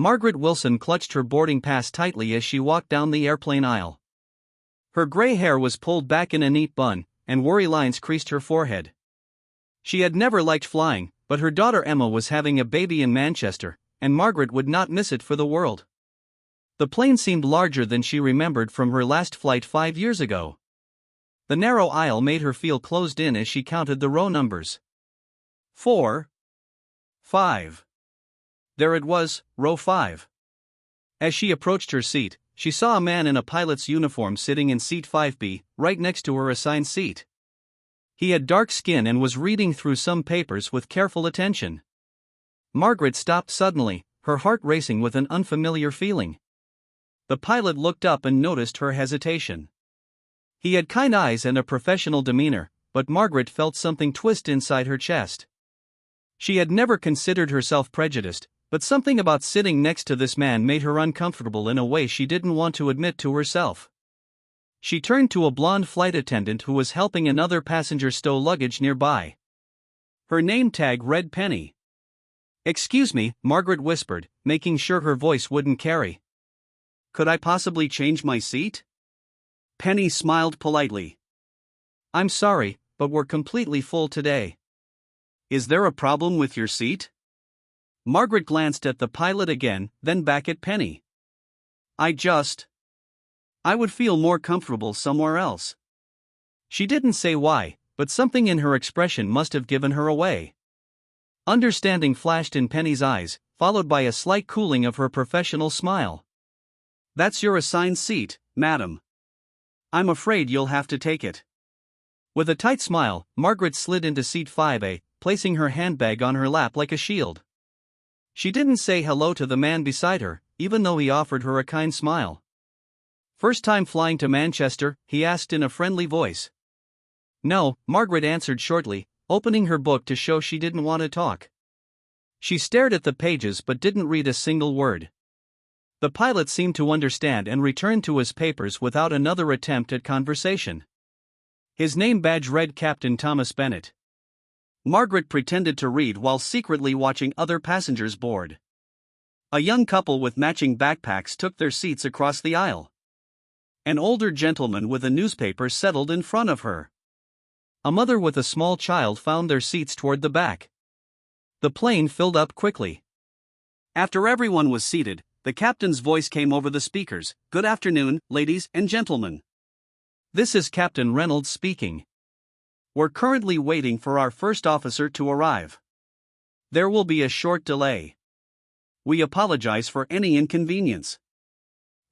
Margaret Wilson clutched her boarding pass tightly as she walked down the airplane aisle. Her gray hair was pulled back in a neat bun, and worry lines creased her forehead. She had never liked flying, but her daughter Emma was having a baby in Manchester, and Margaret would not miss it for the world. The plane seemed larger than she remembered from her last flight 5 years ago. The narrow aisle made her feel closed in as she counted the row numbers. 4. 5. There it was, row 5. As she approached her seat, she saw a man in a pilot's uniform sitting in seat 5B, right next to her assigned seat. He had dark skin and was reading through some papers with careful attention. Margaret stopped suddenly, her heart racing with an unfamiliar feeling. The pilot looked up and noticed her hesitation. He had kind eyes and a professional demeanor, but Margaret felt something twist inside her chest. She had never considered herself prejudiced, but something about sitting next to this man made her uncomfortable in a way she didn't want to admit to herself. She turned to a blonde flight attendant who was helping another passenger stow luggage nearby. Her name tag read Penny. "Excuse me," Margaret whispered, making sure her voice wouldn't carry. "Could I possibly change my seat?" Penny smiled politely. "I'm sorry, but we're completely full today." "Is there a problem with your seat?" Margaret glanced at the pilot again, then back at Penny. I would feel more comfortable somewhere else." She didn't say why, but something in her expression must have given her away. Understanding flashed in Penny's eyes, followed by a slight cooling of her professional smile. "That's your assigned seat, madam. I'm afraid you'll have to take it." With a tight smile, Margaret slid into seat 5A, placing her handbag on her lap like a shield. She didn't say hello to the man beside her, even though he offered her a kind smile. "First time flying to Manchester?" he asked in a friendly voice. "No," Margaret answered shortly, opening her book to show she didn't want to talk. She stared at the pages but didn't read a single word. The pilot seemed to understand and returned to his papers without another attempt at conversation. His name badge read Captain Thomas Bennett. Margaret pretended to read while secretly watching other passengers board. A young couple with matching backpacks took their seats across the aisle. An older gentleman with a newspaper settled in front of her. A mother with a small child found their seats toward the back. The plane filled up quickly. After everyone was seated, the captain's voice came over the speakers. "Good afternoon, ladies and gentlemen. This is Captain Reynolds speaking. We're currently waiting for our first officer to arrive. There will be a short delay. We apologize for any inconvenience."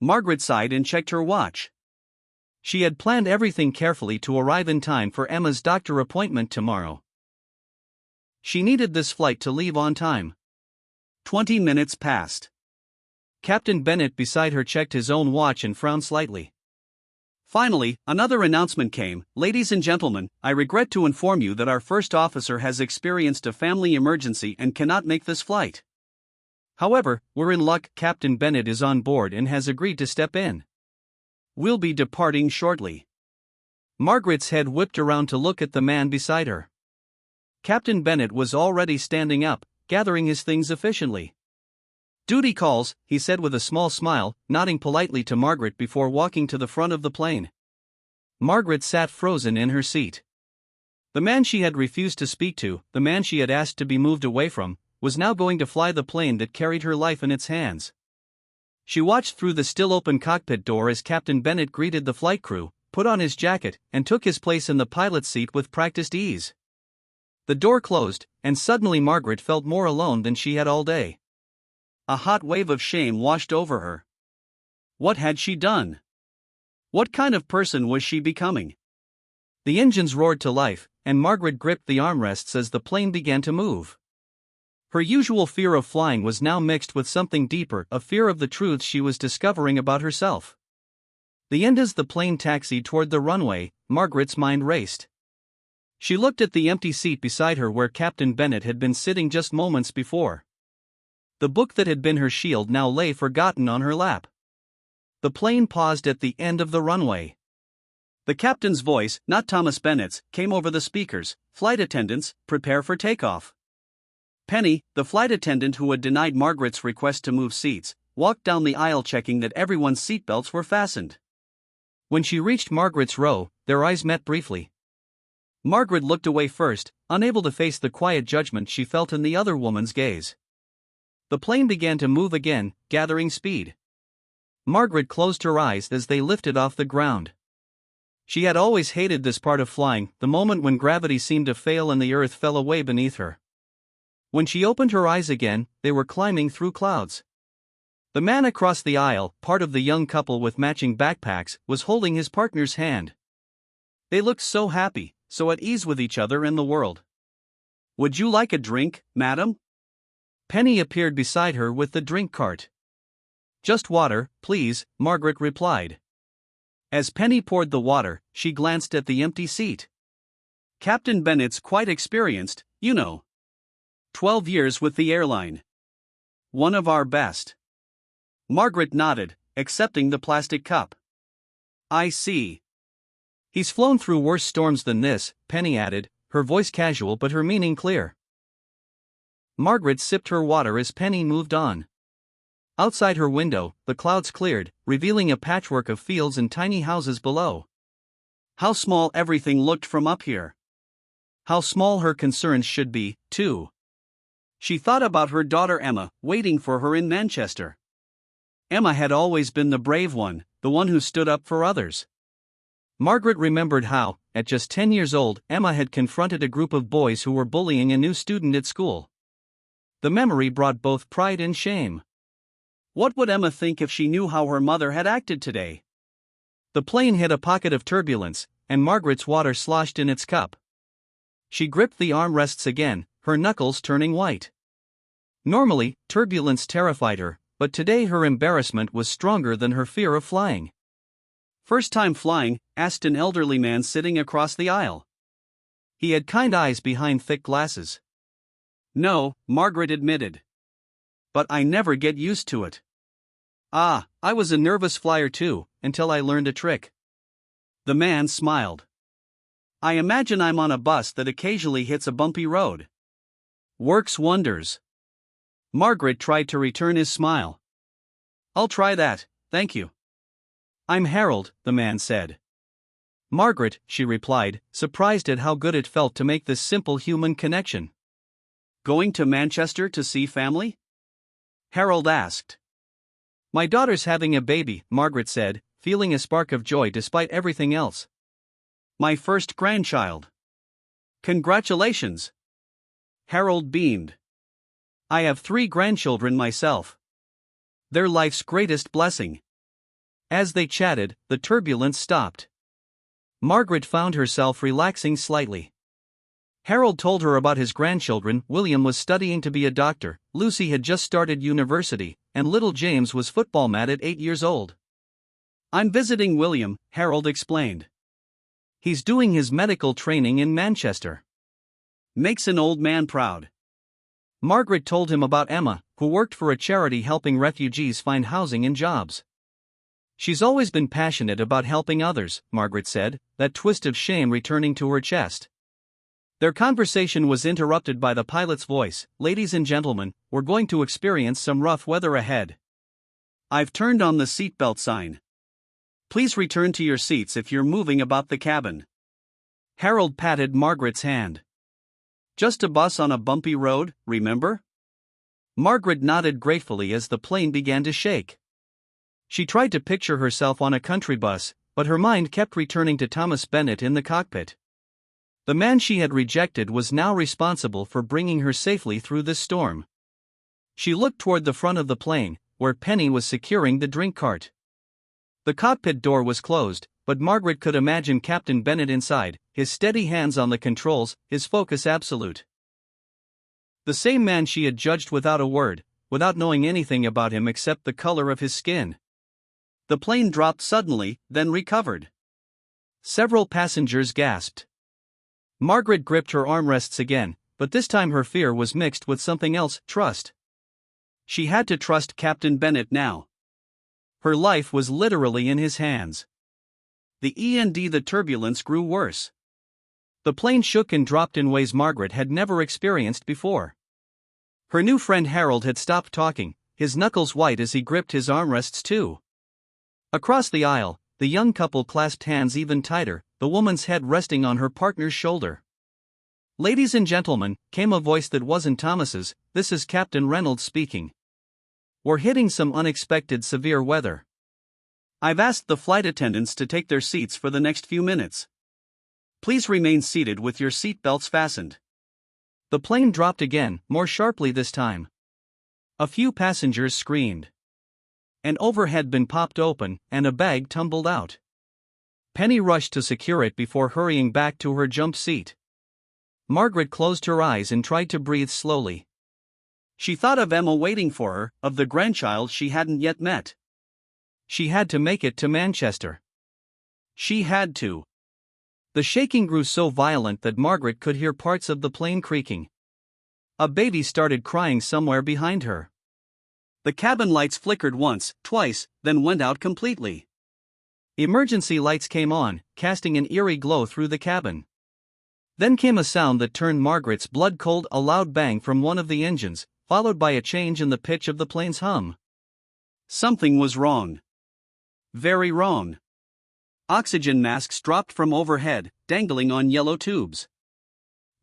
Margaret sighed and checked her watch. She had planned everything carefully to arrive in time for Emma's doctor appointment tomorrow. She needed this flight to leave on time. 20 minutes passed. Captain Bennett beside her checked his own watch and frowned slightly. Finally, another announcement came. "Ladies and gentlemen, I regret to inform you that our first officer has experienced a family emergency and cannot make this flight. However, we're in luck. Captain Bennett is on board and has agreed to step in. We'll be departing shortly." Margaret's head whipped around to look at the man beside her. Captain Bennett was already standing up, gathering his things efficiently. "Duty calls," he said with a small smile, nodding politely to Margaret before walking to the front of the plane. Margaret sat frozen in her seat. The man she had refused to speak to, the man she had asked to be moved away from, was now going to fly the plane that carried her life in its hands. She watched through the still-open cockpit door as Captain Bennett greeted the flight crew, put on his jacket, and took his place in the pilot's seat with practiced ease. The door closed, and suddenly Margaret felt more alone than she had all day. A hot wave of shame washed over her. What had she done? What kind of person was she becoming? The engines roared to life, and Margaret gripped the armrests as the plane began to move. Her usual fear of flying was now mixed with something deeper, a fear of the truths she was discovering about herself. As the plane taxied toward the runway, Margaret's mind raced. She looked at the empty seat beside her where Captain Bennett had been sitting just moments before. The book that had been her shield now lay forgotten on her lap. The plane paused at the end of the runway. The captain's voice, not Thomas Bennett's, came over the speakers. "Flight attendants, prepare for takeoff." Penny, the flight attendant who had denied Margaret's request to move seats, walked down the aisle checking that everyone's seatbelts were fastened. When she reached Margaret's row, their eyes met briefly. Margaret looked away first, unable to face the quiet judgment she felt in the other woman's gaze. The plane began to move again, gathering speed. Margaret closed her eyes as they lifted off the ground. She had always hated this part of flying, the moment when gravity seemed to fail and the earth fell away beneath her. When she opened her eyes again, they were climbing through clouds. The man across the aisle, part of the young couple with matching backpacks, was holding his partner's hand. They looked so happy, so at ease with each other and the world. "Would you like a drink, madam?" Penny appeared beside her with the drink cart. "Just water, please," Margaret replied. As Penny poured the water, she glanced at the empty seat. "Captain Bennett's quite experienced, you know. 12 years with the airline. One of our best." Margaret nodded, accepting the plastic cup. "I see. He's flown through worse storms than this," Penny added, her voice casual but her meaning clear. Margaret sipped her water as Penny moved on. Outside her window, the clouds cleared, revealing a patchwork of fields and tiny houses below. How small everything looked from up here. How small her concerns should be, too. She thought about her daughter Emma, waiting for her in Manchester. Emma had always been the brave one, the one who stood up for others. Margaret remembered how, at just 10 years old, Emma had confronted a group of boys who were bullying a new student at school. The memory brought both pride and shame. What would Emma think if she knew how her mother had acted today? The plane hit a pocket of turbulence, and Margaret's water sloshed in its cup. She gripped the armrests again, her knuckles turning white. Normally, turbulence terrified her, but today her embarrassment was stronger than her fear of flying. "First time flying?" asked an elderly man sitting across the aisle. He had kind eyes behind thick glasses. "No," Margaret admitted. "But I never get used to it." "Ah, I was a nervous flyer too, until I learned a trick." The man smiled. "I imagine I'm on a bus that occasionally hits a bumpy road. Works wonders." Margaret tried to return his smile. "I'll try that, thank you." "I'm Harold," the man said. "Margaret," she replied, surprised at how good it felt to make this simple human connection. "Going to Manchester to see family?" Harold asked. "My daughter's having a baby," Margaret said, feeling a spark of joy despite everything else. "My first grandchild." "Congratulations." Harold beamed. "I have 3 grandchildren myself. They're life's greatest blessing." As they chatted, the turbulence stopped. Margaret found herself relaxing slightly. Harold told her about his grandchildren. William was studying to be a doctor, Lucy had just started university, and little James was football mad at 8 years old. "I'm visiting William," Harold explained. "He's doing his medical training in Manchester. Makes an old man proud." Margaret told him about Emma, who worked for a charity helping refugees find housing and jobs. "She's always been passionate about helping others," Margaret said, that twist of shame returning to her chest. Their conversation was interrupted by the pilot's voice. "Ladies and gentlemen, we're going to experience some rough weather ahead. I've turned on the seatbelt sign. Please return to your seats if you're moving about the cabin." Harold patted Margaret's hand. "Just a bus on a bumpy road, remember?" Margaret nodded gratefully as the plane began to shake. She tried to picture herself on a country bus, but her mind kept returning to Thomas Bennett in the cockpit. The man she had rejected was now responsible for bringing her safely through this storm. She looked toward the front of the plane, where Penny was securing the drink cart. The cockpit door was closed, but Margaret could imagine Captain Bennett inside, his steady hands on the controls, his focus absolute. The same man she had judged without a word, without knowing anything about him except the color of his skin. The plane dropped suddenly, then recovered. Several passengers gasped. Margaret gripped her armrests again, but this time her fear was mixed with something else: trust. She had to trust Captain Bennett now. Her life was literally in his hands. The turbulence grew worse. The plane shook and dropped in ways Margaret had never experienced before. Her new friend Harold had stopped talking, his knuckles white as he gripped his armrests too. Across the aisle, the young couple clasped hands even tighter, the woman's head resting on her partner's shoulder. "Ladies and gentlemen," came a voice that wasn't Thomas's, "this is Captain Reynolds speaking. We're hitting some unexpected severe weather. I've asked the flight attendants to take their seats for the next few minutes. Please remain seated with your seat belts fastened." The plane dropped again, more sharply this time. A few passengers screamed. An overhead bin popped open, and a bag tumbled out. Penny rushed to secure it before hurrying back to her jump seat. Margaret closed her eyes and tried to breathe slowly. She thought of Emma waiting for her, of the grandchild she hadn't yet met. She had to make it to Manchester. She had to. The shaking grew so violent that Margaret could hear parts of the plane creaking. A baby started crying somewhere behind her. The cabin lights flickered once, twice, then went out completely. Emergency lights came on, casting an eerie glow through the cabin. Then came a sound that turned Margaret's blood cold, a loud bang from one of the engines, followed by a change in the pitch of the plane's hum. Something was wrong. Very wrong. Oxygen masks dropped from overhead, dangling on yellow tubes.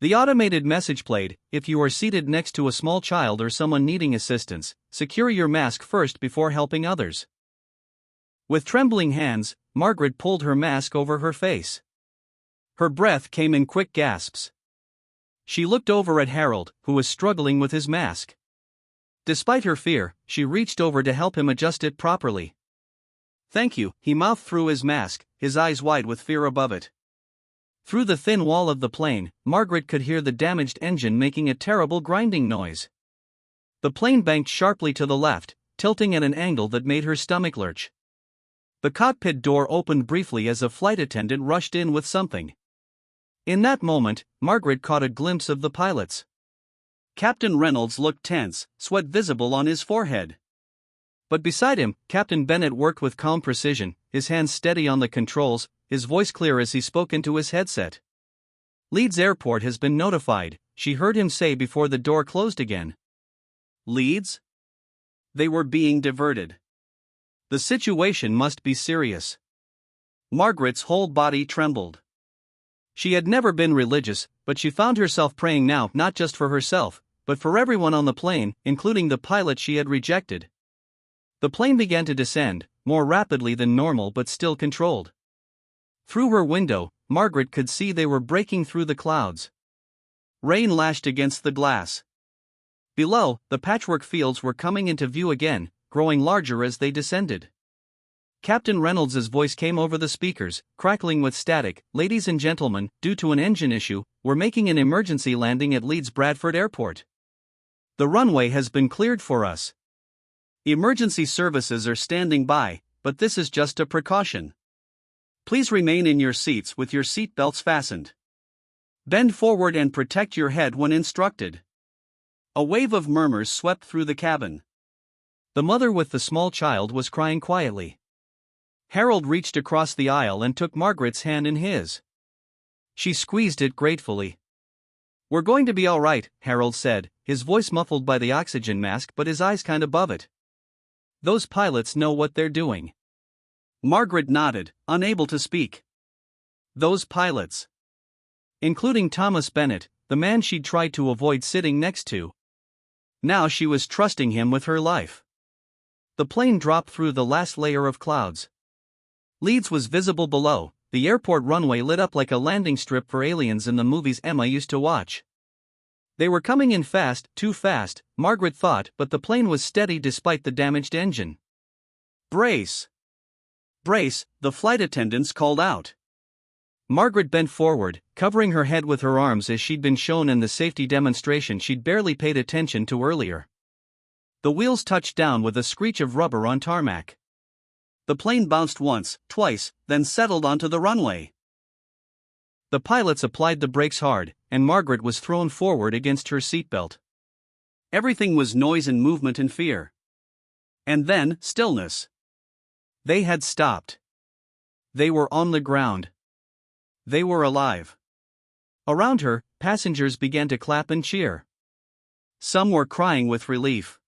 The automated message played: "If you are seated next to a small child or someone needing assistance, secure your mask first before helping others." With trembling hands, Margaret pulled her mask over her face. Her breath came in quick gasps. She looked over at Harold, who was struggling with his mask. Despite her fear, she reached over to help him adjust it properly. "Thank you," he mouthed through his mask, his eyes wide with fear above it. Through the thin wall of the plane, Margaret could hear the damaged engine making a terrible grinding noise. The plane banked sharply to the left, tilting at an angle that made her stomach lurch. The cockpit door opened briefly as a flight attendant rushed in with something. In that moment, Margaret caught a glimpse of the pilots. Captain Reynolds looked tense, sweat visible on his forehead. But beside him, Captain Bennett worked with calm precision, his hands steady on the controls, his voice clear as he spoke into his headset. "Leeds Airport has been notified," she heard him say before the door closed again. Leeds? They were being diverted. The situation must be serious. Margaret's whole body trembled. She had never been religious, but she found herself praying now not just for herself, but for everyone on the plane, including the pilot she had rejected. The plane began to descend, more rapidly than normal but still controlled. Through her window, Margaret could see they were breaking through the clouds. Rain lashed against the glass. Below, the patchwork fields were coming into view again, growing larger as they descended. Captain Reynolds's voice came over the speakers, crackling with static. "Ladies and gentlemen, due to an engine issue, we're making an emergency landing at Leeds Bradford Airport. The runway has been cleared for us. Emergency services are standing by, but this is just a precaution. Please remain in your seats with your seat belts fastened. Bend forward and protect your head when instructed." A wave of murmurs swept through the cabin. The mother with the small child was crying quietly. Harold reached across the aisle and took Margaret's hand in his. She squeezed it gratefully. "We're going to be all right," Harold said, his voice muffled by the oxygen mask but his eyes kind above it. "Those pilots know what they're doing." Margaret nodded, unable to speak. Those pilots. Including Thomas Bennett, the man she'd tried to avoid sitting next to. Now she was trusting him with her life. The plane dropped through the last layer of clouds. Leeds was visible below, the airport runway lit up like a landing strip for aliens in the movies Emma used to watch. They were coming in fast, too fast, Margaret thought, but the plane was steady despite the damaged engine. "Brace! Brace," the flight attendants called out. Margaret bent forward, covering her head with her arms as she'd been shown in the safety demonstration she'd barely paid attention to earlier. The wheels touched down with a screech of rubber on tarmac. The plane bounced once, twice, then settled onto the runway. The pilots applied the brakes hard, and Margaret was thrown forward against her seatbelt. Everything was noise and movement and fear. And then, stillness. They had stopped. They were on the ground. They were alive. Around her, passengers began to clap and cheer. Some were crying with relief.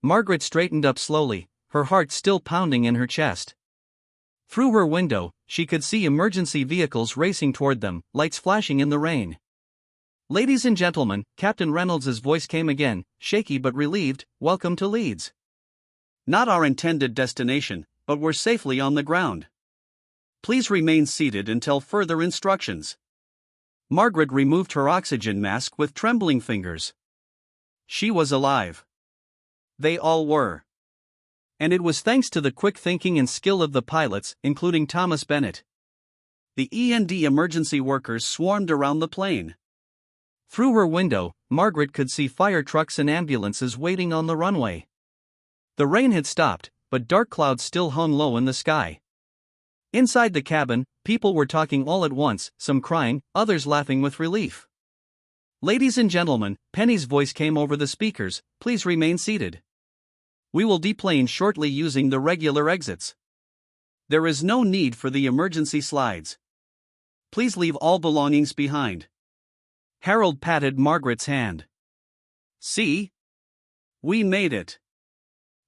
Margaret straightened up slowly, her heart still pounding in her chest. Through her window, she could see emergency vehicles racing toward them, lights flashing in the rain. "Ladies and gentlemen," Captain Reynolds's voice came again, shaky but relieved, "welcome to Leeds. Not our intended destination, but we're safely on the ground. Please remain seated until further instructions." Margaret removed her oxygen mask with trembling fingers. She was alive. They all were. And it was thanks to the quick thinking and skill of the pilots, including Thomas Bennett. The E&D emergency workers swarmed around the plane. Through her window, Margaret could see fire trucks and ambulances waiting on the runway. The rain had stopped, but dark clouds still hung low in the sky. Inside the cabin, people were talking all at once, some crying, others laughing with relief. "Ladies and gentlemen," Penny's voice came over the speakers, "please remain seated. We will deplane shortly using the regular exits. There is no need for the emergency slides. Please leave all belongings behind." Harold patted Margaret's hand. "See? We made it."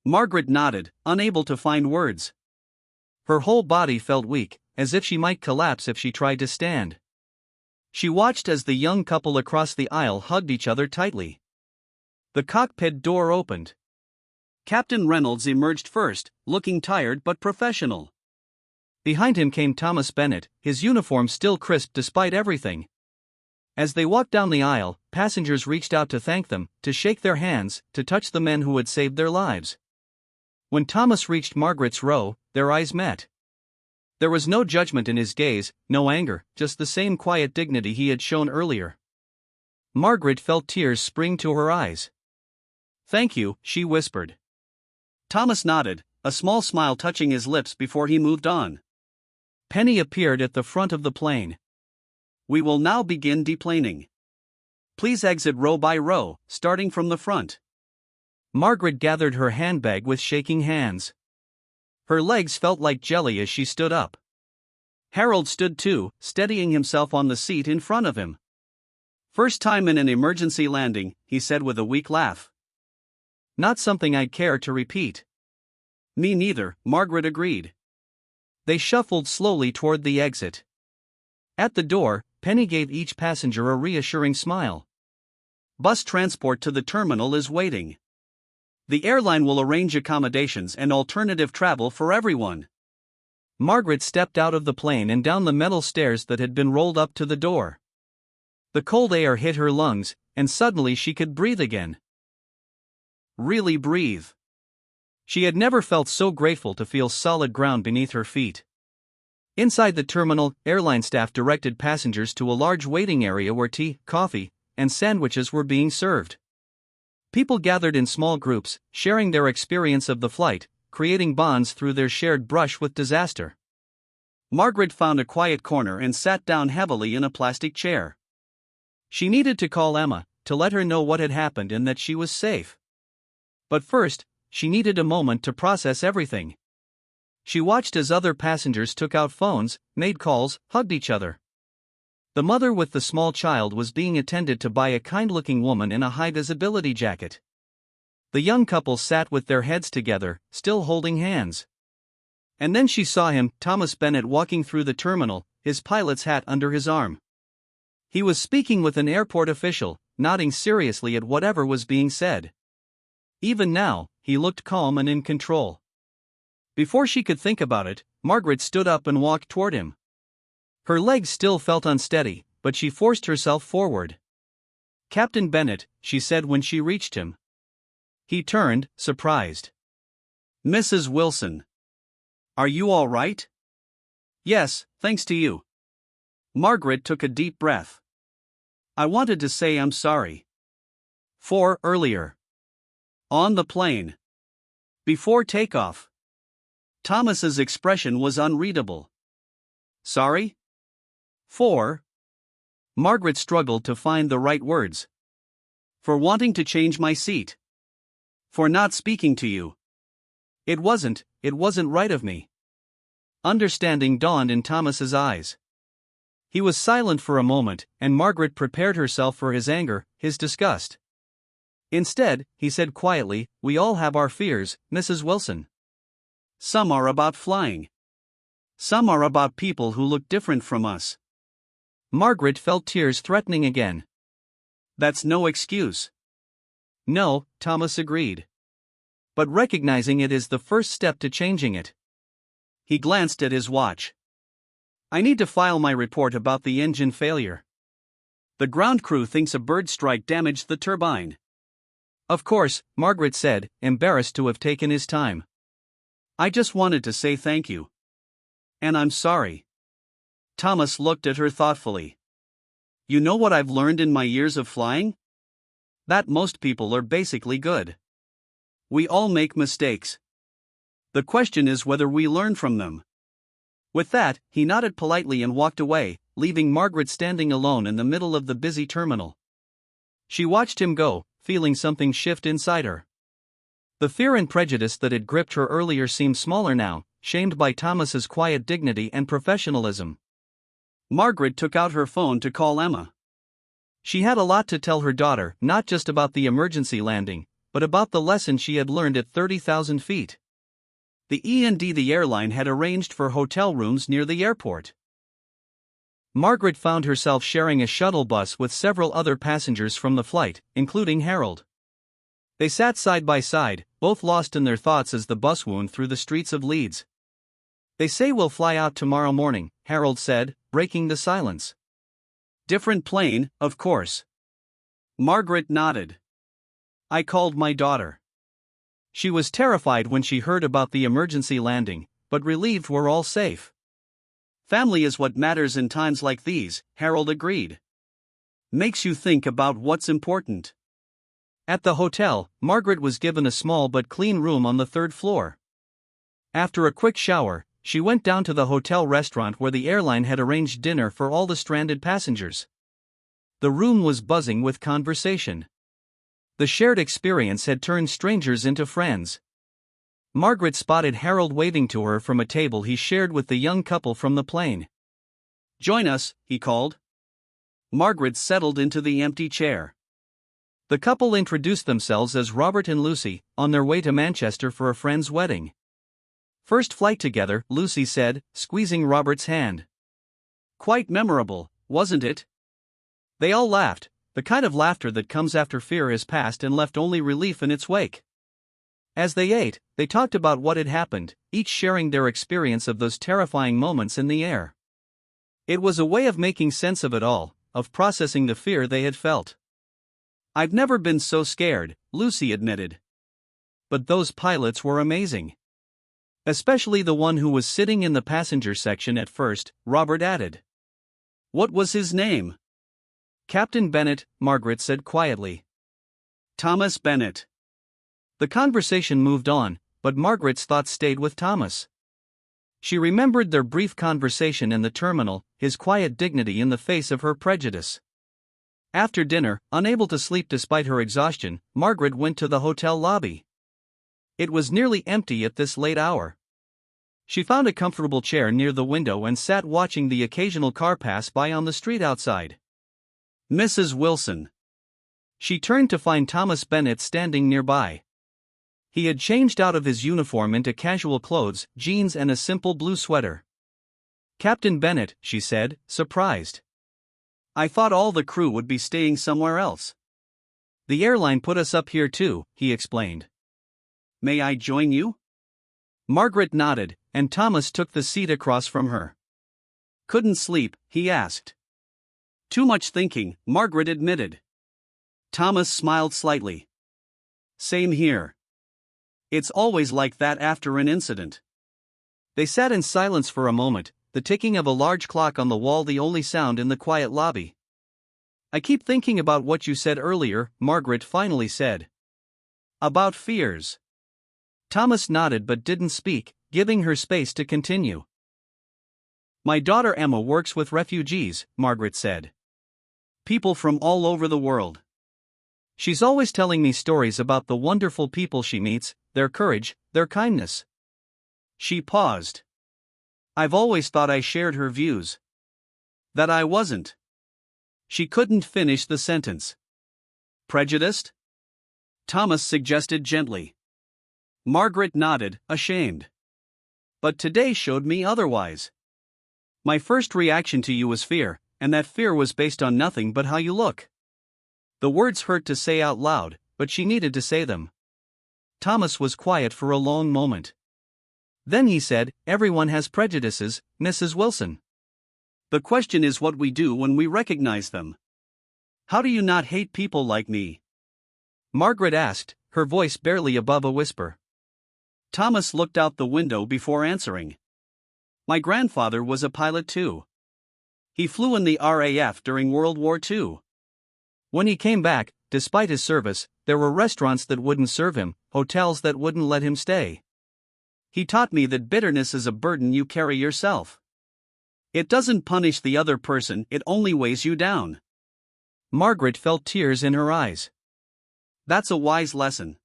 Margaret nodded, unable to find words. Her whole body felt weak, as if she might collapse if she tried to stand. She watched as the young couple across the aisle hugged each other tightly. The cockpit door opened. Captain Reynolds emerged first, looking tired but professional. Behind him came Thomas Bennett, his uniform still crisp despite everything. As they walked down the aisle, passengers reached out to thank them, to shake their hands, to touch the men who had saved their lives. When Thomas reached Margaret's row, their eyes met. There was no judgment in his gaze, no anger, just the same quiet dignity he had shown earlier. Margaret felt tears spring to her eyes. "Thank you," she whispered. Thomas nodded, a small smile touching his lips before he moved on. Penny appeared at the front of the plane. "We will now begin deplaning. Please exit row by row, starting from the front." Margaret gathered her handbag with shaking hands. Her legs felt like jelly as she stood up. Harold stood too, steadying himself on the seat in front of him. "First time in an emergency landing," he said with a weak laugh. "Not something I'd care to repeat." "Me neither," Margaret agreed. They shuffled slowly toward the exit. At the door, Penny gave each passenger a reassuring smile. "Bus transport to the terminal is waiting. The airline will arrange accommodations and alternative travel for everyone." Margaret stepped out of the plane and down the metal stairs that had been rolled up to the door. The cold air hit her lungs, and suddenly she could breathe again. Really breathe. She had never felt so grateful to feel solid ground beneath her feet. Inside the terminal, airline staff directed passengers to a large waiting area where tea, coffee, and sandwiches were being served. People gathered in small groups, sharing their experience of the flight, creating bonds through their shared brush with disaster. Margaret found a quiet corner and sat down heavily in a plastic chair. She needed to call Emma, to let her know what had happened and that she was safe. But first, she needed a moment to process everything. She watched as other passengers took out phones, made calls, hugged each other. The mother with the small child was being attended to by a kind-looking woman in a high-visibility jacket. The young couple sat with their heads together, still holding hands. And then she saw him, Thomas Bennett, walking through the terminal, his pilot's hat under his arm. He was speaking with an airport official, nodding seriously at whatever was being said. Even now, he looked calm and in control. Before she could think about it, Margaret stood up and walked toward him. Her legs still felt unsteady, but she forced herself forward. "Captain Bennett," she said when she reached him. He turned, surprised. "Mrs. Wilson. Are you all right?" "Yes, thanks to you." Margaret took a deep breath. "I wanted to say I'm sorry. For earlier. On the plane. Before takeoff." Thomas's expression was unreadable. "Sorry? For?" Margaret struggled to find the right words. "For wanting to change my seat. For not speaking to you. It wasn't right of me." Understanding dawned in Thomas's eyes. He was silent for a moment, and Margaret prepared herself for his anger, his disgust. Instead, he said quietly, "We all have our fears, Mrs. Wilson. Some are about flying. Some are about people who look different from us." Margaret felt tears threatening again. "That's no excuse." "No," Thomas agreed. "But recognizing it is the first step to changing it." He glanced at his watch. "I need to file my report about the engine failure. The ground crew thinks a bird strike damaged the turbine." "Of course," Margaret said, embarrassed to have taken his time. "I just wanted to say thank you. And I'm sorry." Thomas looked at her thoughtfully. "You know what I've learned in my years of flying? That most people are basically good. We all make mistakes. The question is whether we learn from them." With that, he nodded politely and walked away, leaving Margaret standing alone in the middle of the busy terminal. She watched him go, feeling something shift inside her. The fear and prejudice that had gripped her earlier seemed smaller now, shamed by Thomas's quiet dignity and professionalism. Margaret took out her phone to call Emma. She had a lot to tell her daughter, not just about the emergency landing, but about the lesson she had learned at 30,000 feet. The the airline had arranged for hotel rooms near the airport. Margaret found herself sharing a shuttle bus with several other passengers from the flight, including Harold. They sat side by side, both lost in their thoughts as the bus wound through the streets of Leeds. "They say we'll fly out tomorrow morning," Harold said, breaking the silence. "Different plane, of course." Margaret nodded. "I called my daughter. She was terrified when she heard about the emergency landing, but relieved we're all safe." "Family is what matters in times like these," Harold agreed. "Makes you think about what's important." At the hotel, Margaret was given a small but clean room on the third floor. After a quick shower, she went down to the hotel restaurant where the airline had arranged dinner for all the stranded passengers. The room was buzzing with conversation. The shared experience had turned strangers into friends. Margaret spotted Harold waving to her from a table he shared with the young couple from the plane. "Join us," he called. Margaret settled into the empty chair. The couple introduced themselves as Robert and Lucy, on their way to Manchester for a friend's wedding. "First flight together," Lucy said, squeezing Robert's hand. "Quite memorable, wasn't it?" They all laughed, the kind of laughter that comes after fear has passed and left only relief in its wake. As they ate, they talked about what had happened, each sharing their experience of those terrifying moments in the air. It was a way of making sense of it all, of processing the fear they had felt. "I've never been so scared," Lucy admitted. "But those pilots were amazing. Especially the one who was sitting in the passenger section at first," Robert added. "What was his name?" "Captain Bennett," Margaret said quietly. "Thomas Bennett." The conversation moved on, but Margaret's thoughts stayed with Thomas. She remembered their brief conversation in the terminal, his quiet dignity in the face of her prejudice. After dinner, unable to sleep despite her exhaustion, Margaret went to the hotel lobby. It was nearly empty at this late hour. She found a comfortable chair near the window and sat watching the occasional car pass by on the street outside. "Mrs. Wilson." She turned to find Thomas Bennett standing nearby. He had changed out of his uniform into casual clothes, jeans and a simple blue sweater. "Captain Bennett," she said, surprised. "I thought all the crew would be staying somewhere else." "The airline put us up here too," he explained. "May I join you?" Margaret nodded, and Thomas took the seat across from her. "Couldn't sleep?" he asked. "Too much thinking," Margaret admitted. Thomas smiled slightly. "Same here. It's always like that after an incident." They sat in silence for a moment, the ticking of a large clock on the wall the only sound in the quiet lobby. "I keep thinking about what you said earlier," Margaret finally said. "About fears." Thomas nodded but didn't speak, giving her space to continue. "My daughter Emma works with refugees," Margaret said. "People from all over the world. She's always telling me stories about the wonderful people she meets, their courage, their kindness." She paused. "I've always thought I shared her views. That I wasn't." She couldn't finish the sentence. "Prejudiced?" Thomas suggested gently. Margaret nodded, ashamed. But today showed me otherwise. My first reaction to you was fear, and that fear was based on nothing but how you look. The words hurt to say out loud, but she needed to say them. Thomas was quiet for a long moment. Then he said, "Everyone has prejudices, Mrs. Wilson. The question is what we do when we recognize them. How do you not hate people like me?" Margaret asked, her voice barely above a whisper. Thomas looked out the window before answering. My grandfather was a pilot too. He flew in the RAF during World War II. When he came back, despite his service, there were restaurants that wouldn't serve him, hotels that wouldn't let him stay. He taught me that bitterness is a burden you carry yourself. It doesn't punish the other person, it only weighs you down. Margaret felt tears in her eyes. That's a wise lesson.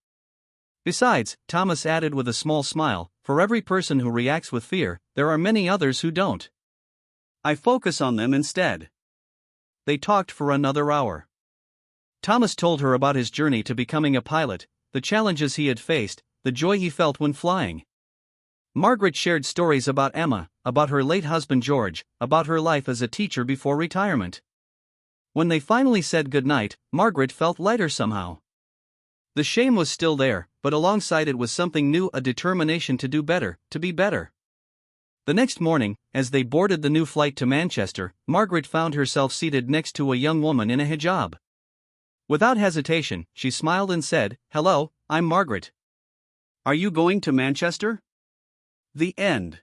Besides, Thomas added with a small smile, for every person who reacts with fear, there are many others who don't. I focus on them instead. They talked for another hour. Thomas told her about his journey to becoming a pilot, the challenges he had faced, the joy he felt when flying. Margaret shared stories about Emma, about her late husband George, about her life as a teacher before retirement. When they finally said goodnight, Margaret felt lighter somehow. The shame was still there, but alongside it was something new, a determination to do better, to be better. The next morning, as they boarded the new flight to Manchester, Margaret found herself seated next to a young woman in a hijab. Without hesitation, she smiled and said, "Hello, I'm Margaret. Are you going to Manchester?" The end.